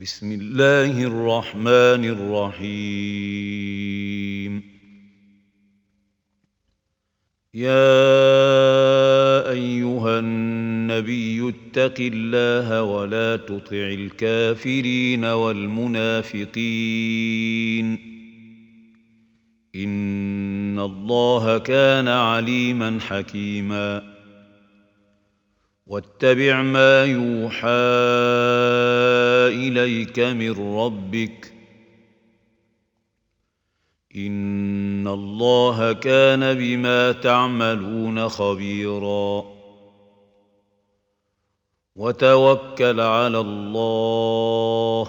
بسم الله الرحمن الرحيم. يا أيها النبي اتق الله ولا تطع الكافرين والمنافقين، إن الله كان عليما حكيما. واتبع ما يوحى إليك من ربك، إن الله كان بما تعملون خبيرا. وتوكل على الله،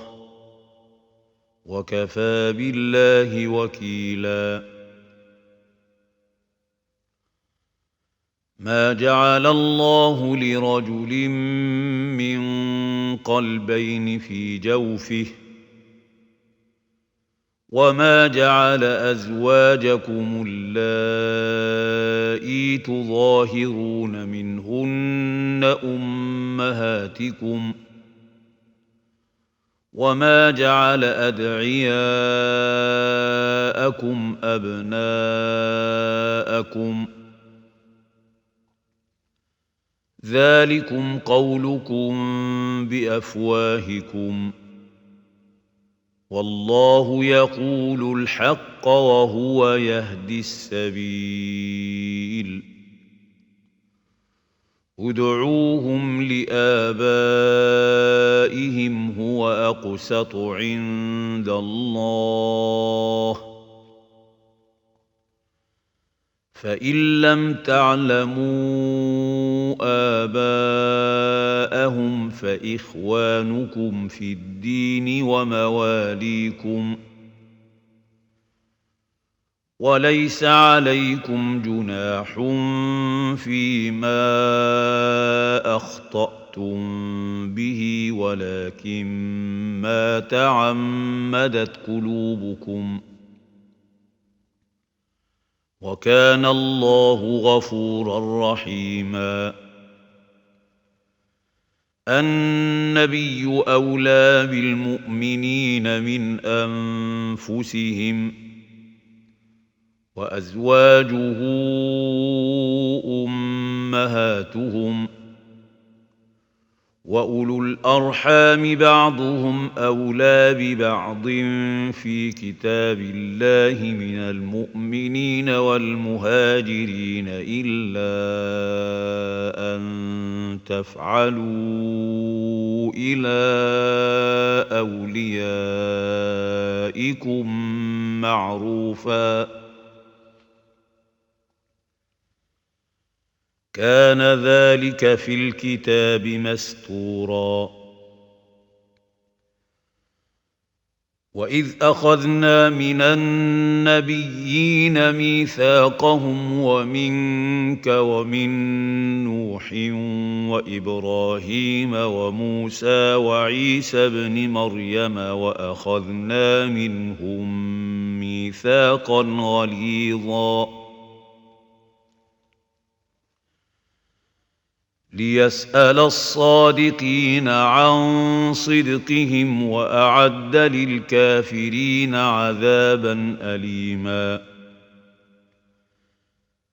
وكفى بالله وكيلا. ما جعل الله لرجل من قلبين في جوفه، وما جعل أزواجكم اللائي تظاهرون منهن أمهاتكم، وما جعل أدعياءكم أبناءكم، ذلكم قولكم بأفواهكم، والله يقول الحق وهو يهدي السبيل. ادعوهم لآبائهم هو أقسط عند الله، فإن لم تعلموا آباءهم فإخوانكم في الدين ومواليكم، وليس عليكم جناح فيما أخطأتم به، ولكن ما تعمدت قلوبكم، وكان الله غفورا رحيما. النبي أولى بالمؤمنين من أنفسهم، وأزواجه أمهاتهم، وأولو الأرحام بعضهم أولى ببعض في كتاب الله من المؤمنين والمهاجرين، إلا أن تفعلوا إلى أوليائكم معروفا، كان ذلك في الكتاب مسطورا. وإذ أخذنا من النبيين ميثاقهم ومنك ومن نوح وإبراهيم وموسى وعيسى ابن مريم، وأخذنا منهم ميثاقا غليظا، ليسأل الصادقين عن صدقهم، وأعد للكافرين عذابا أليما.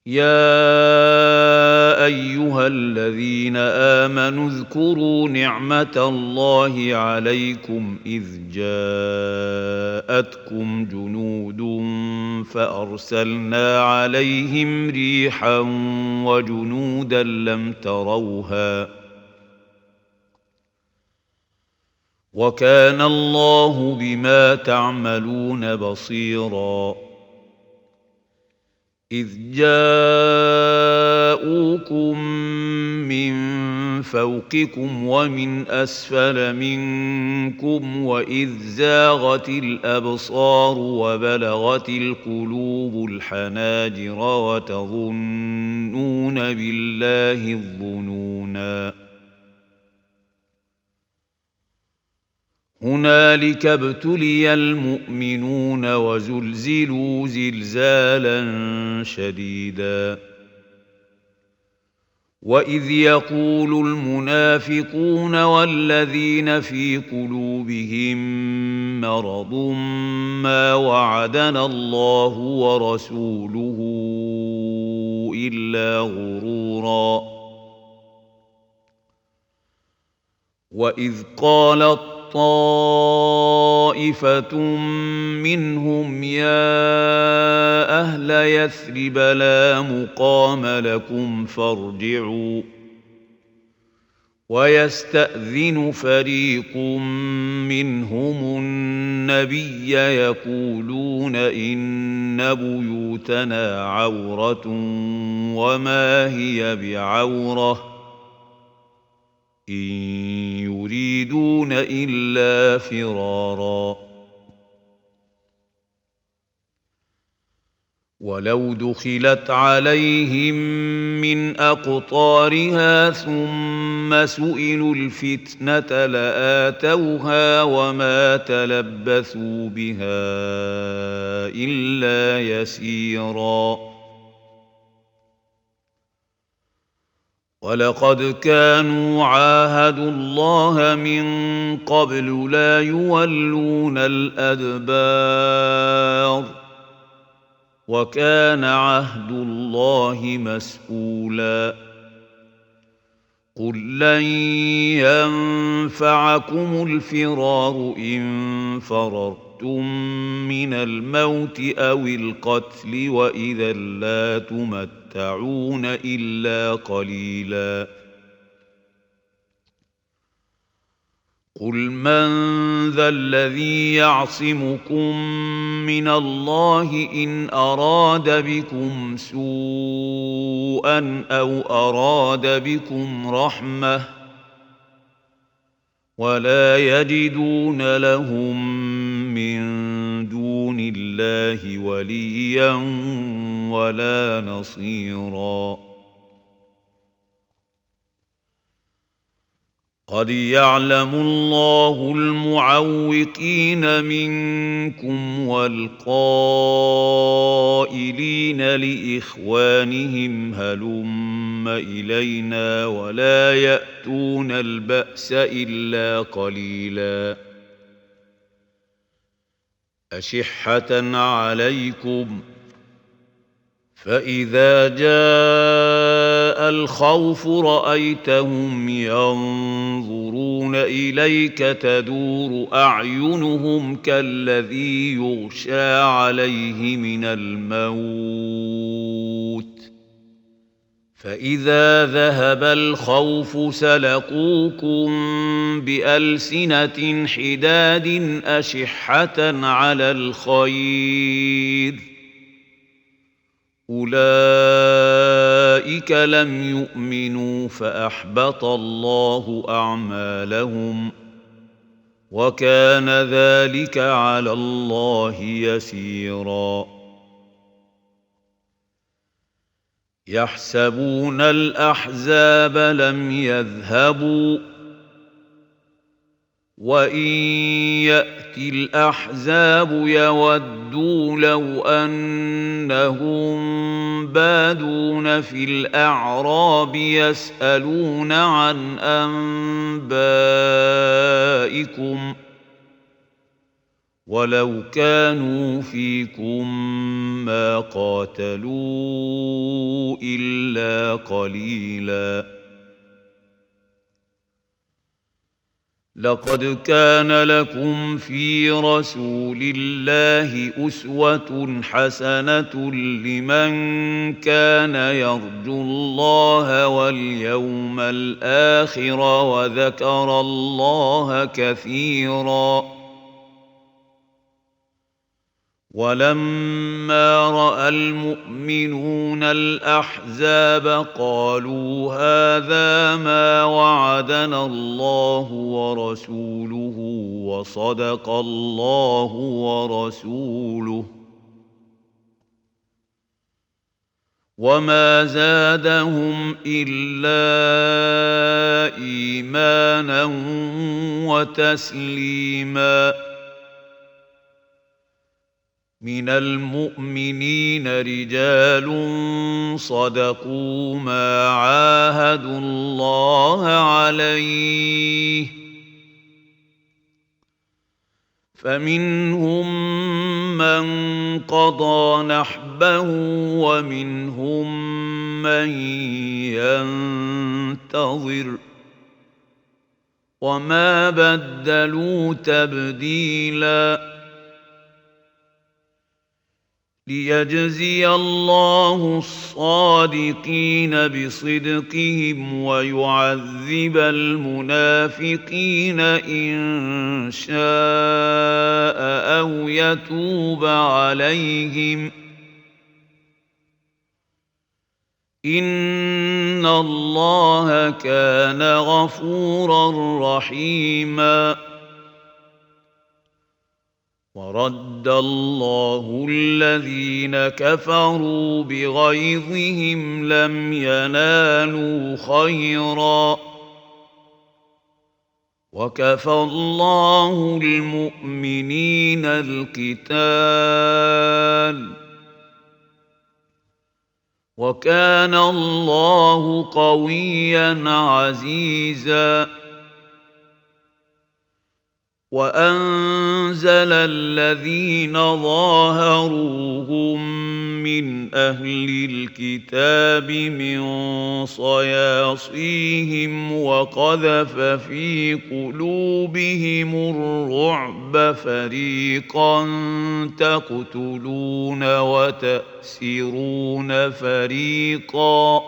يا أيها الذين آمنوا اذكروا نعمة الله عليكم إذ جاءتكم جنود فأرسلنا عليهم ريحا وجنودا لم تروها، وكان الله بما تعملون بصيرا. إذ جاءوكم من فوقكم ومن أسفل منكم، وإذ زاغت الأبصار وبلغت القلوب الحناجر، وتظنون بالله الظنونا. هنالك ابتلي المؤمنون وزلزلوا زلزالا شديدا. وإذ يقول المنافقون والذين في قلوبهم مرض ما وعدنا الله ورسوله إلا غرورا وإذ قالت طائفة منهم يا أهل يثرب لا مقام لكم فارجعوا ويستأذن فريق منهم النبي يقولون إن بيوتنا عورة وما هي بعورة إن يريدون إلا فرارا ولو دخلت عليهم من أقطارها ثم سئلوا الفتنة لآتوها وما تلبثوا بها إلا يسيرا ولقد كانوا عاهدوا الله من قبل لا يولون الأدبار وكان عهد الله مسؤولا قل لن ينفعكم الفرار إن فررتم من الموت أو القتل وإذا لا تمتعون إلا قليلا قل من ذا الذي يعصمكم من الله إن أراد بكم سوءا أو أراد بكم رحمة ولا يجدون لهم من دون الله وليا ولا نصيرا قد يعلم الله المعوقين منكم والقائلين لإخوانهم هلم إلينا ولا يأتون البأس إلا قليلا أشحة عليكم فإذا جاء الخوف رأيتهم ينظرون إليك تدور أعينهم كالذي يغشى عليه من الموت فإذا ذهب الخوف سلقوكم بألسنة حداد أشحة على الخير أولئك لم يؤمنوا فأحبط الله أعمالهم وكان ذلك على الله يسيرا يحسبون الأحزاب لم يذهبوا وإن يأتي الأحزاب يودوا لو أنهم بادون في الأعراب يسألون عن أنبائكم ولو كانوا فيكم ما قاتلوا إلا قليلاً لقد كان لكم في رسول الله أسوة حسنة لمن كان يرجو الله واليوم الآخر وذكر الله كثيرا ولما رأى المؤمنون الأحزاب قالوا هذا ما وعدنا الله ورسوله وصدق الله ورسوله وما زادهم إلا إيمانا وتسليما من المؤمنين رجال صدقوا ما عاهدوا الله عليه فمنهم من قضى نحبه ومنهم من ينتظر وما بدلوا تبديلا ليجزي الله الصادقين بصدقهم ويعذب المنافقين إن شاء أو يتوب عليهم إن الله كان غفورا رحيما ورد الله الذين كفروا بغيظهم لم ينالوا خيرا وكفى الله المؤمنين القتال وكان الله قويا عزيزا وأنزل الذين ظاهروهم من أهل الكتاب من صياصيهم وقذف في قلوبهم الرعب فريقا تقتلون وتأسرون فريقا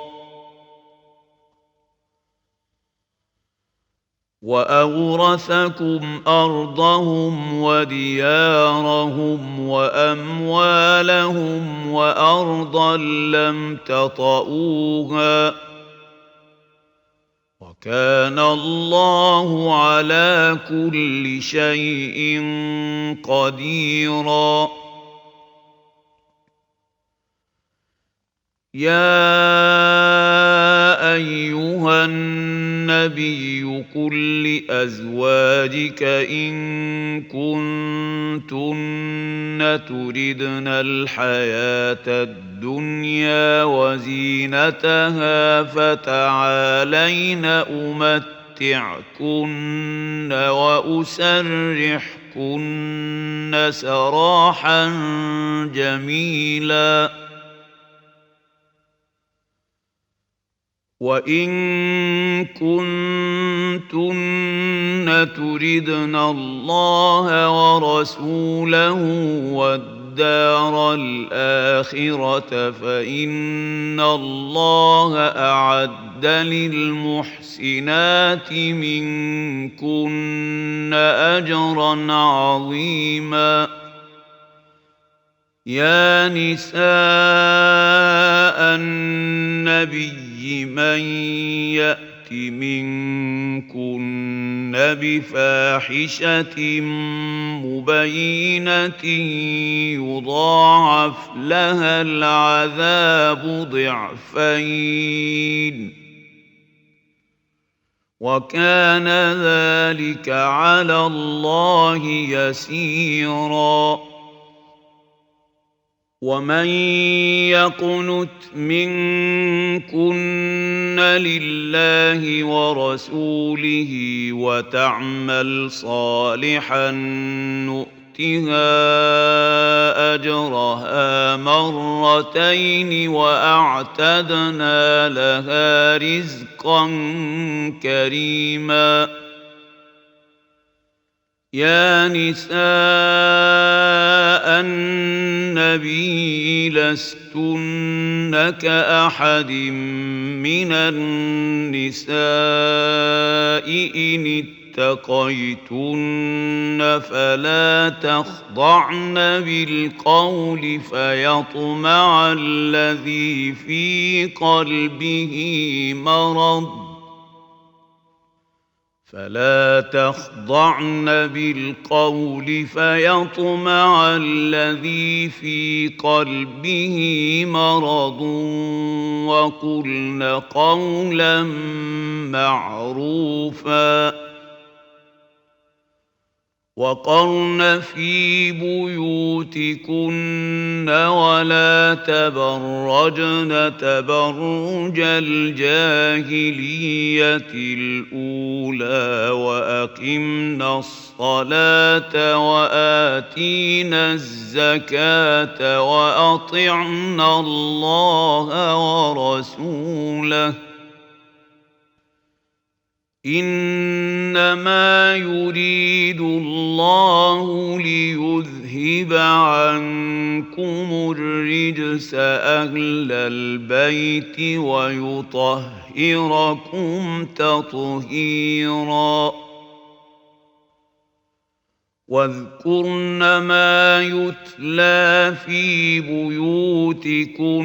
وأورثكم أرضهم وديارهم وأموالهم وأرضا لم تطئوها وكان الله على كل شيء قديرا يا أيها النبي قل لأزواجك إن كنتن تردن الحياة الدنيا وزينتها فتعالين أمتعكن وأسرحكن سراحا جميلا وإن كنتن تردن الله ورسوله والدار الآخرة فإن الله أعد للمحسنات منكن أجرا عظيما يا نساء النبي من يأت منكن بفاحشة مبينة يضاعف لها العذاب ضعفين وكان ذلك على الله يسيرا ومن يقنت منكن لله ورسوله وتعمل صالحا نؤتها أجرها مرتين وأعتدنا لها رزقا كريما يا نساء النبي لستن كأحد من النساء إن اتقيتن فلا تخضعن بالقول فيطمع الذي في قلبه مرض فلا تخضعن بالقول فيطمع الذي في قلبه مرض وقلن قولا معروفا وقرن في بيوتكن ولا تبرجن تبرج الجاهلية الأولى وأقمنا الصلاة وآتينا الزكاة وأطعنا الله ورسوله إنما يريد الله ليذهب عنكم الرجس أهل البيت ويطهركم تطهيرا واذكرن ما يتلى في بيوتكن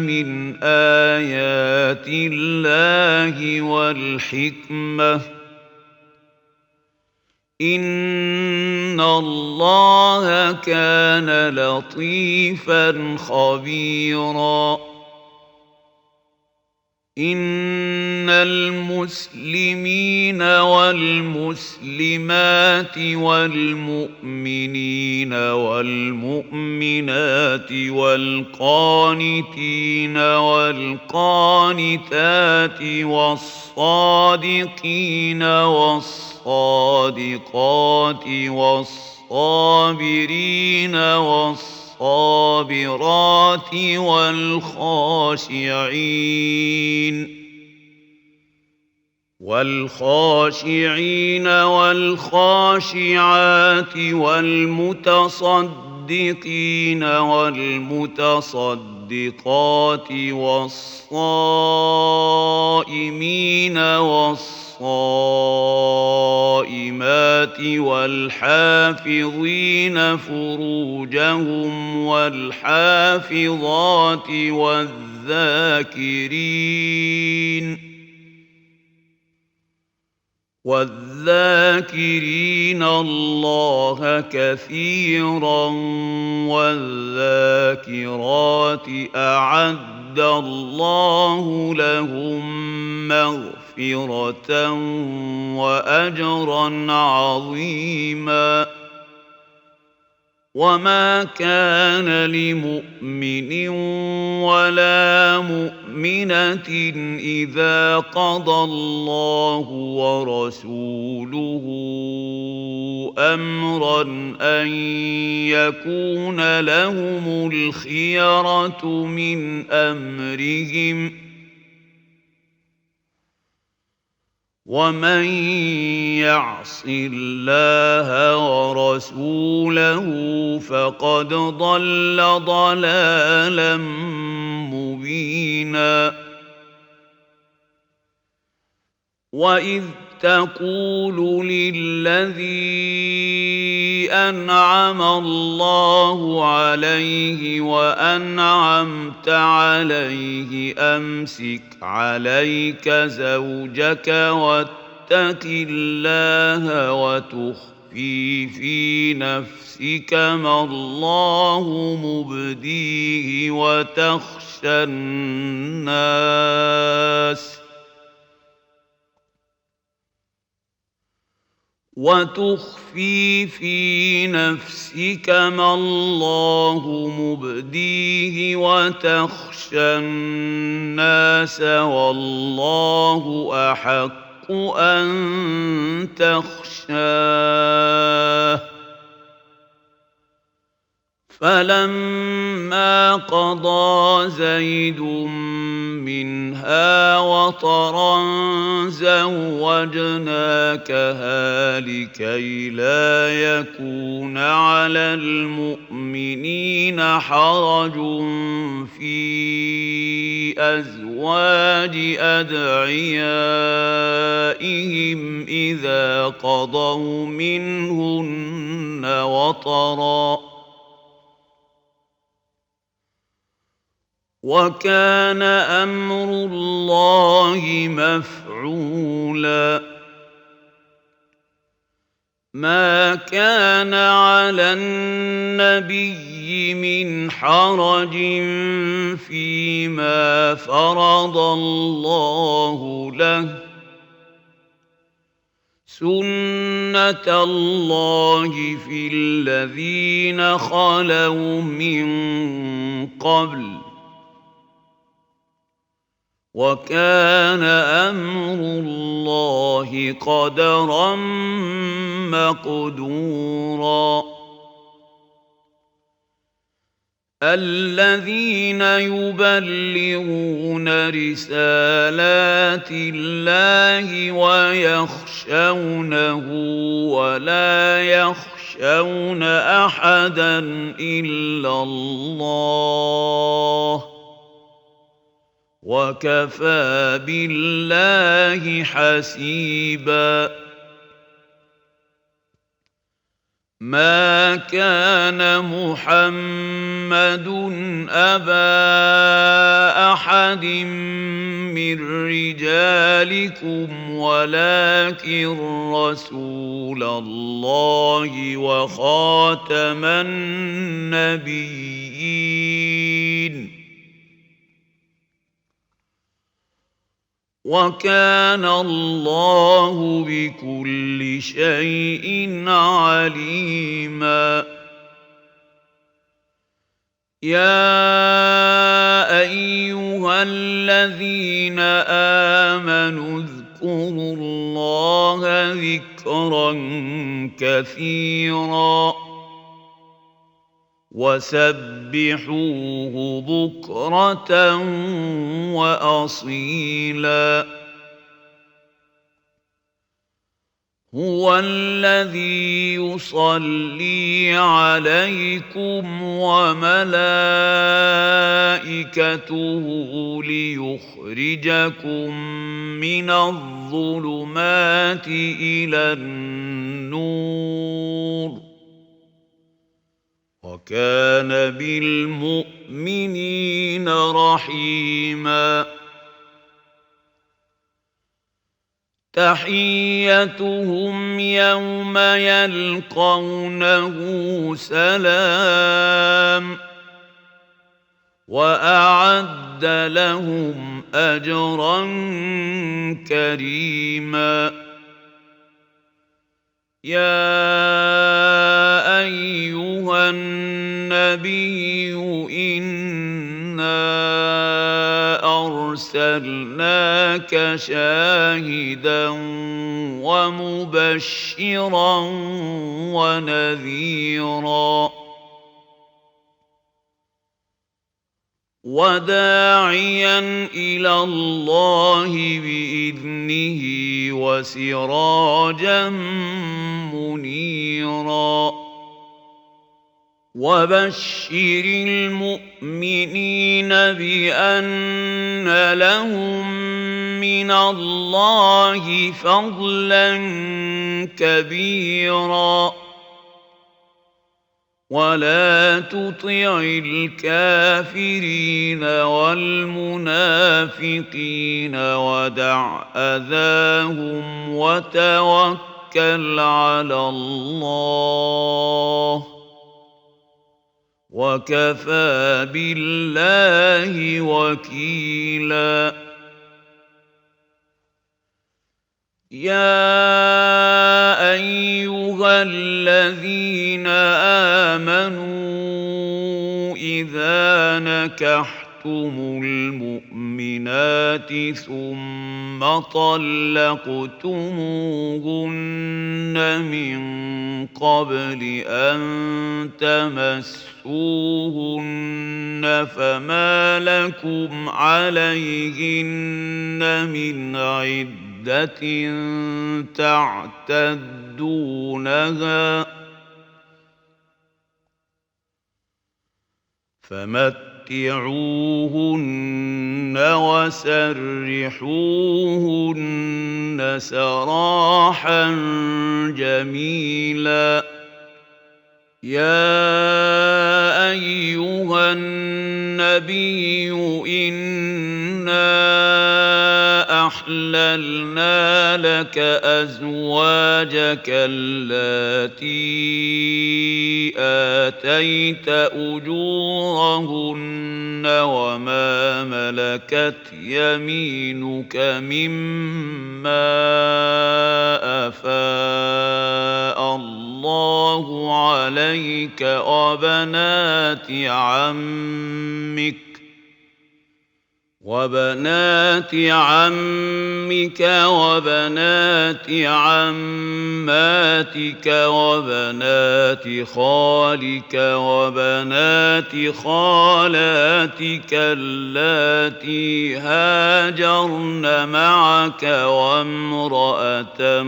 من آيات الله والحكمة إن الله كان لطيفا خبيرا إن المسلمين والمسلمات والمؤمنين والمؤمنات والقانتين والقانتات والصادقين والصادقات والصابرين والصابرات والخاشعين والخاشعات والمتصدقين والمتصدقات والصائمين والصائمات والحافظين فروجهم والحافظات والذاكرين الله كثيرا والذاكرات أعد الله لهم مغفرة وأجرا عظيما وما كان لمؤمن ولا مؤمنة إذا قضى الله ورسوله أمرا أن يكون لهم الخيرة من أمرهم ومن يعص الله ورسوله فقد ضل ضلالا مبينا وإذ تقول للذي أنعم الله عليه وأنعمت عليه أمسك عليك زوجك واتق الله وتخفي في نفسك ما الله مبديه وتخفي في نفسك ما الله مبديه وتخشى الناس والله أحق أن تخشاه فلما قضى زيد منها وطرا زوجناكها لكي لا يكون على المؤمنين حرج في أزواج أدعيائهم إذا قضوا منهن وطرا وكان أمر الله مفعولا ما كان على النبي من حرج فيما فرض الله له سُنَّةَ اللَّهِ فِي الَّذِينَ خَلَوْا مِن قَبْلُ ۚ وَكَانَ أَمْرُ اللَّهِ قَدَرًا مَّقْدُورًا الَّذِينَ يُبَلِّغُونَ رِسَالَاتِ اللَّهِ وَيَخْشَوْنَهُ وَلَا يَخْشَوْنَ أَحَدًا إِلَّا اللَّهَ ۗ وَكَفَىٰ بِاللَّهِ حَسِيبًا مَا كَانَ مُحَمَّدٌ أَبَا أَحَدٍ مِّن رِّجَالِكُمْ وَلَٰكِن رَّسُولَ اللَّهِ وَخَاتَمَ النَّبِيِّينَ ۗ وَكَانَ اللَّهُ بِكُلِّ شَيْءٍ عَلِيمًا يَا أَيُّهَا الَّذِينَ آمَنُوا اذْكُرُوا اللَّهَ ذِكْرًا كَثِيرًا وَسَبِّحُوهُ بُكْرَةً وَأَصِيلًا هُوَ الَّذِي يُصَلِّي عَلَيْكُمْ وَمَلَائِكَتُهُ لِيُخْرِجَكُم مِّنَ الظُّلُمَاتِ إِلَى النُّورِ ۚ وَكَانَ بِالْمُؤْمِنِينَ رَحِيمًا تَحِيَّتُهُمْ يَوْمَ يَلْقَوْنَهُ سَلَامٌ ۚ وَأَعَدَّ لَهُمْ أَجْرًا كَرِيمًا يَا أَيُّهَا النَّبِيُّ إِنَّا أَرْسَلْنَاكَ شَاهِدًا وَمُبَشِّرًا وَنَذِيرًا وَدَاعِيًا إِلَى اللَّهِ بِإِذْنِهِ وَسِرَاجًا مُّنِيرًا وَبَشِّرِ الْمُؤْمِنِينَ بِأَنَّ لَهُم مِّنَ اللَّهِ فَضْلًا كَبِيرًا وَلَا تُطِعِ الْكَافِرِينَ وَالْمُنَافِقِينَ وَدَعْ أَذَاهُمْ وَتَوَكَّلْ عَلَى اللَّهِ ۚ وَكَفَىٰ بِاللَّهِ وَكِيلًا يَا أَيُّهَا الَّذِينَ آمَنُوا إِذَا نَكَحْتُمُ الْمُؤْمِنَاتِ ثُمَّ طَلَّقْتُمُوهُنَّ مِن قَبْلِ أَن تَمَسُّوهُنَّ فَمَا لَكُمْ عَلَيْهِنَّ مِنْ عِدَّةٍ تَعْتَدُّونَهَا فَمَتِّعُوهُنَّ وَسَرِّحُوهُنَّ سَرَاحًا جَمِيلًا يَا أَيُّهَا النَّبِيُّ إِنَّا أَحْلَلْنَا لَكَ أَزْوَاجَكَ اللَّاتِي آتَيْتَ أُجُورَهُنَّ وَمَا مَلَكَتْ يَمِينُكَ مِمَّا أفاء الله عليك وبنات عمك وبنات عماتك وبنات خالك وبنات خالاتك اللاتي هاجرن معك وامرأة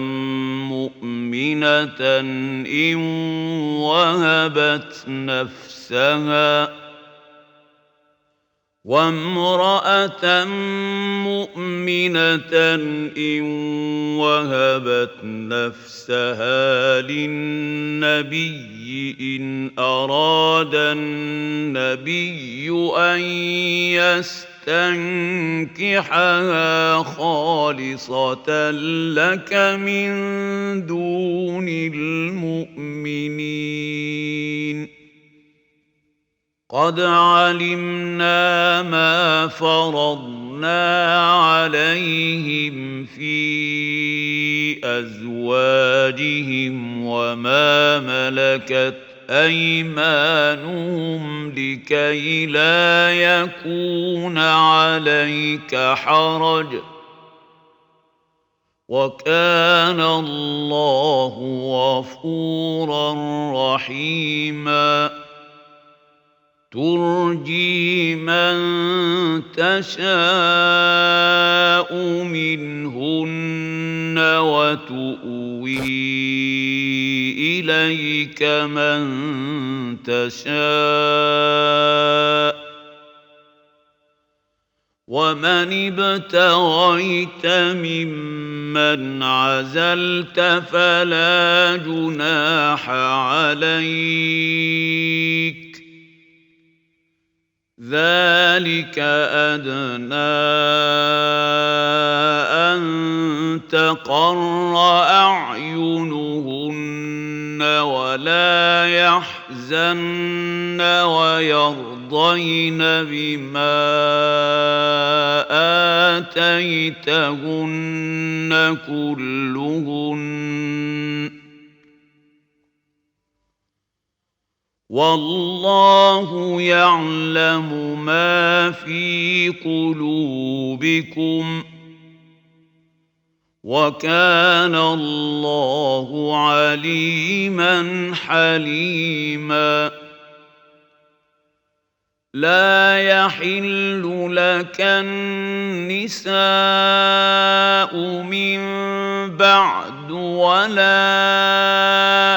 مؤمنة إن وهبت نفسها للنبي إن أراد النبي أن يستنكحها خالصة لك من دون المؤمنين. قد علمنا ما فرضنا عليهم في أزواجهم وما ملكت أيمانهم لكي لا يكون عليك حرج وكان الله غفورا رحيما. ترجي من تشاء منهن وتؤوي إليك من تشاء ومن ابتغيت ممن عزلت فلا جناح عليك ذلك أدنى أن تقر أعينهن ولا يحزن ويرضين بما آتيتهن كلهن والله يعلم ما في قلوبكم وكان الله عليما حليما. لا يحل لك النساء من بعد ولا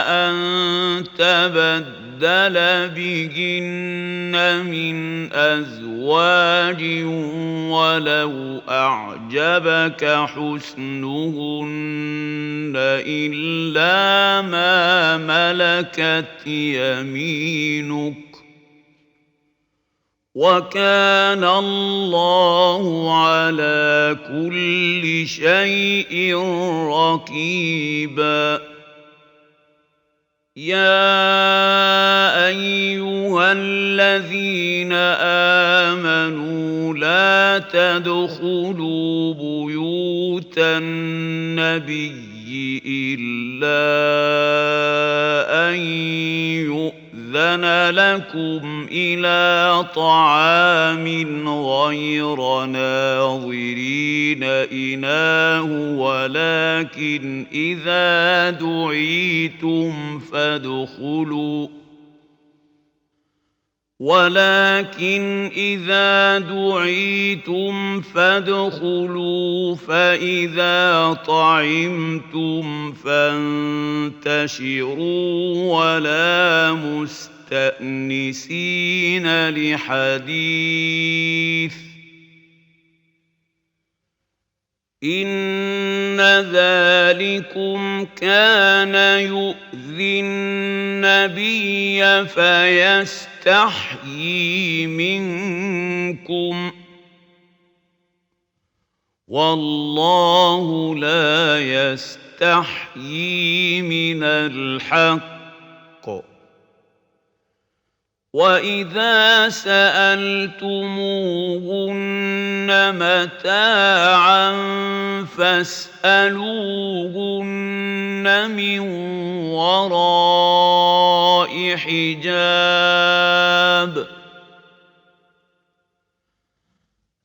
أن تبدل بهن من أزواج ولو أعجبك حسنهن إلا ما ملكت يمينك وكان الله على كل شيء رقيبا. يا أيها الذين آمنوا لا تدخلوا بيوت النبي إلا أن يؤذن لكم إلى طعام غير ناظرين إناه ولكن إذا دعيتم فادخلوا فإذا طعمتم فانتشروا ولا مستأنسين لحديث إن ذلكم كان يؤذي النبي فيستحيي منكم والله لا يستحيي من الحق وَإِذَا سَأَلْتُمُوهُنَّ مَتَاعًا فَاسْأَلُوهُنَّ مِنْ وَرَاءِ حِجَابٍ ۚ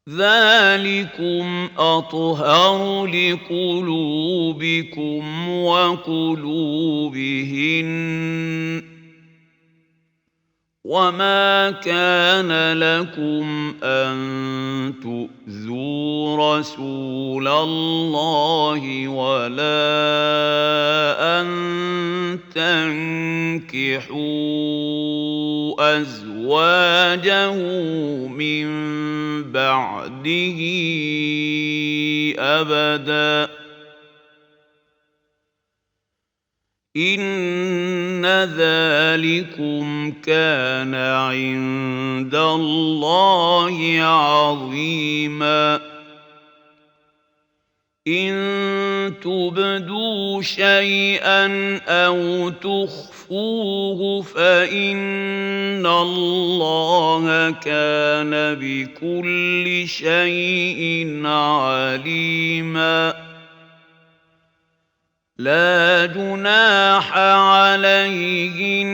ذَلِكُمْ أَطْهَرُ لِقُلُوبِكُمْ وَقُلُوبِهِنَّ ۚ وَمَا كَانَ لَكُمْ أَن تُؤْذُوا رَسُولَ اللَّهِ وَلَا أَن تَنكِحُوا أَزْوَاجَهُ مِن بَعْدِهِ أَبَدًا ۚ إِنَّ ذَلِكُمْ كَانَ عِندَ اللَّهِ عَظِيمًا. إِن تُبْدُوا شَيْئًا أَوْ تُخْفُوهُ فَإِنَّ اللَّهَ كَانَ بِكُلِّ شَيْءٍ عَلِيمًا. لَا جُنَاحَ عَلَيْهِنَّ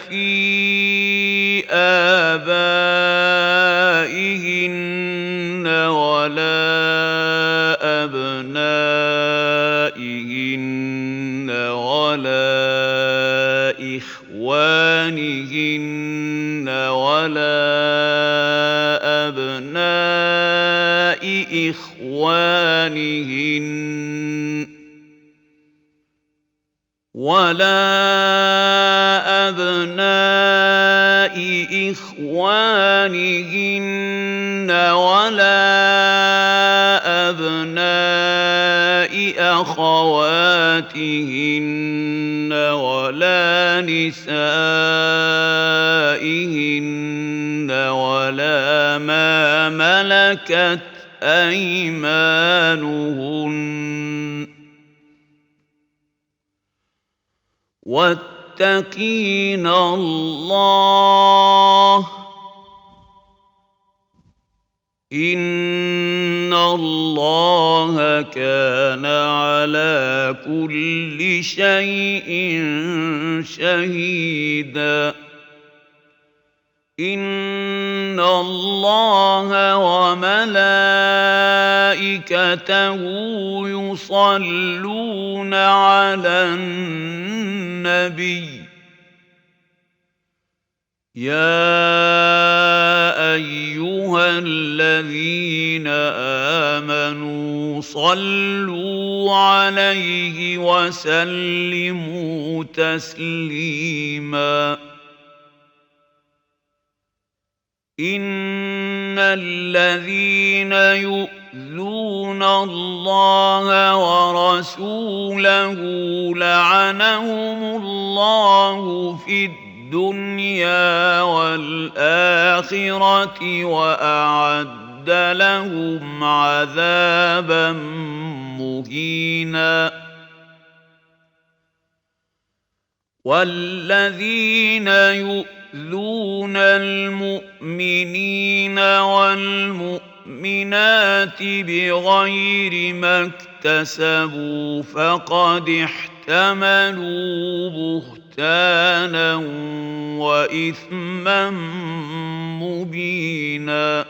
فِي آبَائِهِنَّ وَلَا أَبْنَائِهِنَّ وَلَا إِخْوَانِهِنَّ وَلَا أَبْنَاءِ إخْوَانِهِنَّ وَلَا أَبْنَاءِ أَخَوَاتِهِنَّ وَلَا نِسَائِهِنَّ وَلَا مَا مَلَكَتْ أَيْمَانُهُنَّ ۗ وَاتَّقِينَ اللَّهَ ۚ إِنَّ اللَّهَ كَانَ عَلَىٰ كُلِّ شَيْءٍ شَهِيدًا. إِنَّ اللَّهَ وَمَلَائِكَتَهُ يُصَلُّونَ عَلَى النَّبِيِّ. يَا أَيُّهَا الَّذِينَ آمَنُوا صَلُّوا عَلَيْهِ وَسَلِّمُوا تَسْلِيمًا. إِنَّ الَّذِينَ يُؤْذُونَ اللَّهَ وَرَسُولَهُ لَعَنَهُمُ اللَّهُ فِي الدُّنْيَا وَالْآخِرَةِ وَأَعَدَّ لَهُمْ عَذَابًا مُهِينًا. وَالَّذِينَ يُؤْذُونَ الْمُؤْمِنِينَ وَالْمُؤْمِنَاتِ بِغَيْرِ مَا اكْتَسَبُوا فَقَدِ احْتَمَلُوا بُهْتَانًا وَإِثْمًا مُّبِينًا.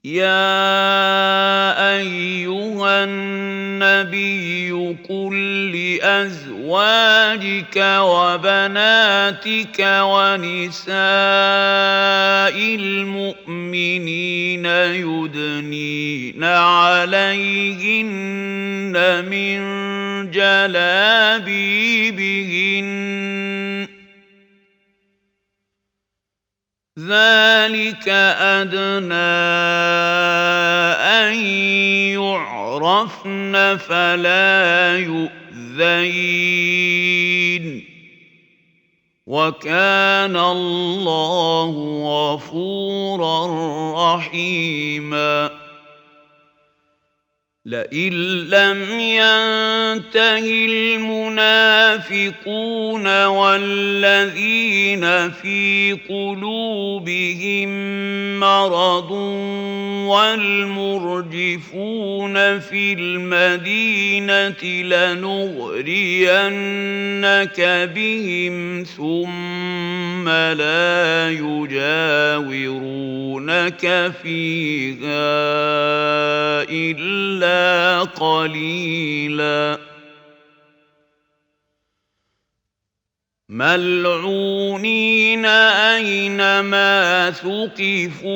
يَا أَيُّهَا النَّبِيُّ قُل لِّأَزْوَاجِكَ وَبَنَاتِكَ وَنِسَاءِ الْمُؤْمِنِينَ يُدْنِينَ عَلَيْهِنَّ مِن جَلَابِيبِهِنَّ ۚ ذَلِكَ أَدْنَىٰ أَن يُعْرَفْنَ فَلَا يُؤْذَيْنَ ۗ وَكَانَ اللَّهُ غَفُورًا رَّحِيمًا. لئن لم ينته المنافقون والذين في قلوبهم مرض والمرجفون في المدينة لنغرينك بهم ثم لا يجاورونك فيها إلا قليلا ملعونين أينما ثقفوا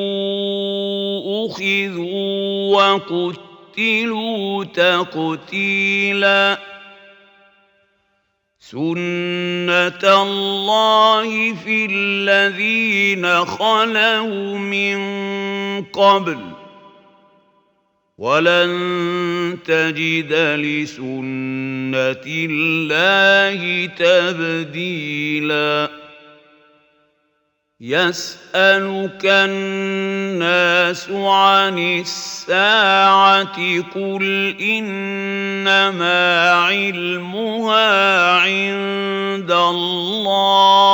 أخذوا وقتلوا تقتيلا سنة الله في الذين خلوا من قبل ولن تجد لسنة الله تبديلا يسألك الناس عن الساعة قل إنما علمها عند الله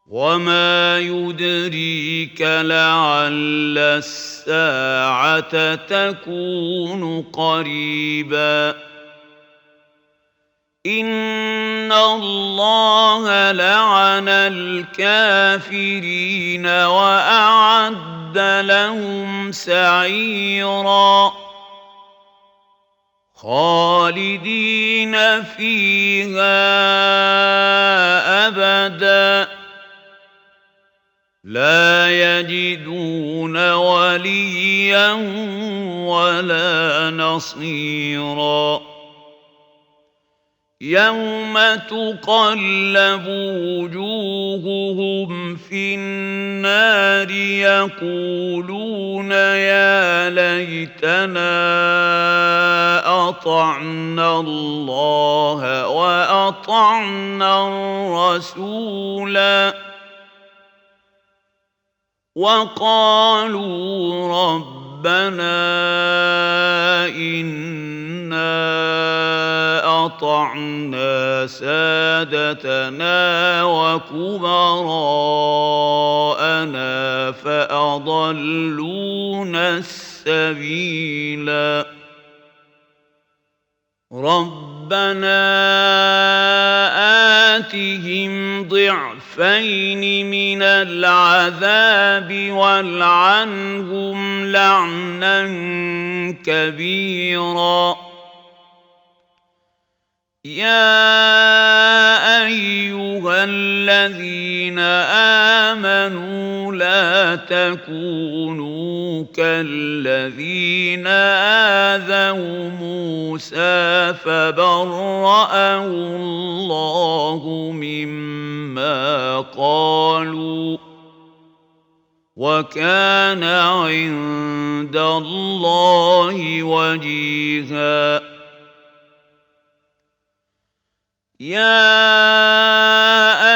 وما يدريك لعل الساعة تكون قريبا إن الله لعن الكافرين وأعد لهم سعيرا خالدين فيها أبدا لا يجدون وليا ولا نصيرا يوم تقلب وجوههم في النار يقولون يا ليتنا أطعنا الله وأطعنا الرسولا وقالوا ربنا إنا أطعنا سادتنا وكبراءنا فأضلونا السبيلا ربنا آتهم ضعفين من العذاب والعنهم لعنا كبيرا يا أيها الذين آمنوا لا تكونوا كالذين آذوا موسى فبرأه الله مما قالوا وكان عند الله وجيها يا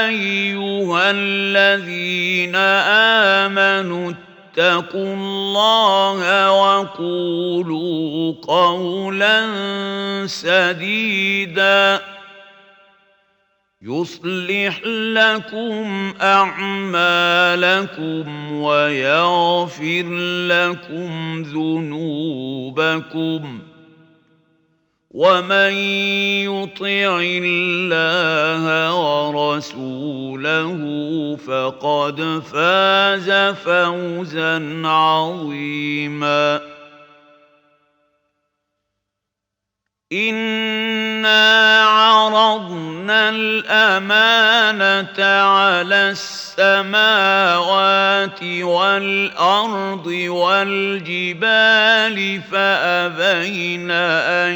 أيها الذين آمنوا اتقوا الله وقولوا قولا سديدا يصلح لكم أعمالكم ويغفر لكم ذنوبكم ومن يطع الله ورسوله فقد فاز فوزا عظيما إنا عرضنا الأمانة على السماوات والأرض والجبال فأبين أن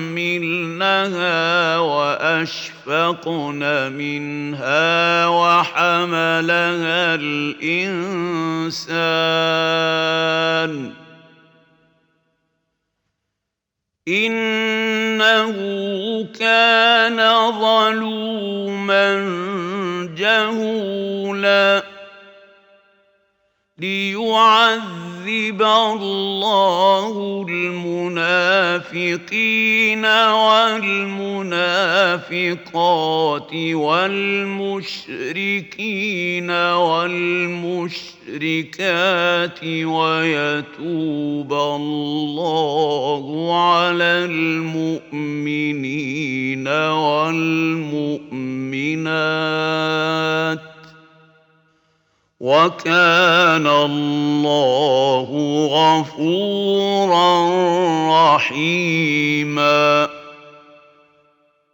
يحملنها وأشفقن منها وحملها الإنسان إنه كان ظلوما جهولا ليعذب الله المنافقين والمنافقات والمشركين والمشركات ويتوب الله على المؤمنين والمؤمنات وكان الله غفورا رحيما.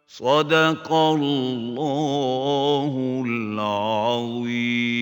صدق الله العظيم.